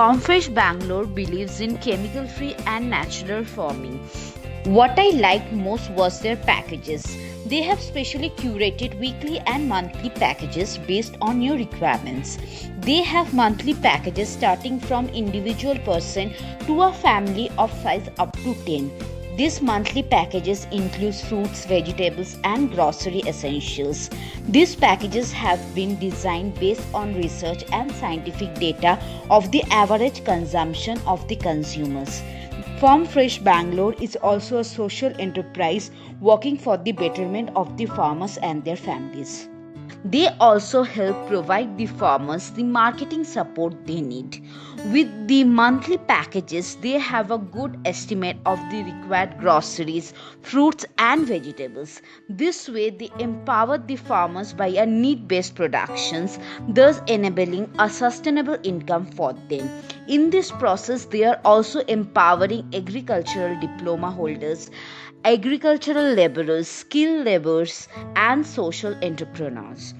Comfish Bangalore believes in chemical-free and natural farming. What I liked most was their packages. They have specially curated weekly and monthly packages based on your requirements. They have monthly packages starting from individual person to a family of size up to 10. These monthly packages include fruits, vegetables, and grocery essentials. These packages have been designed based on research and scientific data of the average consumption of the consumers. Farm Fresh Bangalore is also a social enterprise working for the betterment of the farmers and their families. They also help provide the farmers the marketing support they need. With the monthly packages, they have a good estimate of the required groceries, fruits, and vegetables. This way, they empower the farmers by a need-based productions, thus enabling a sustainable income for them. In this process, they are also empowering agricultural diploma holders, agricultural laborers, skilled laborers, and social entrepreneurs.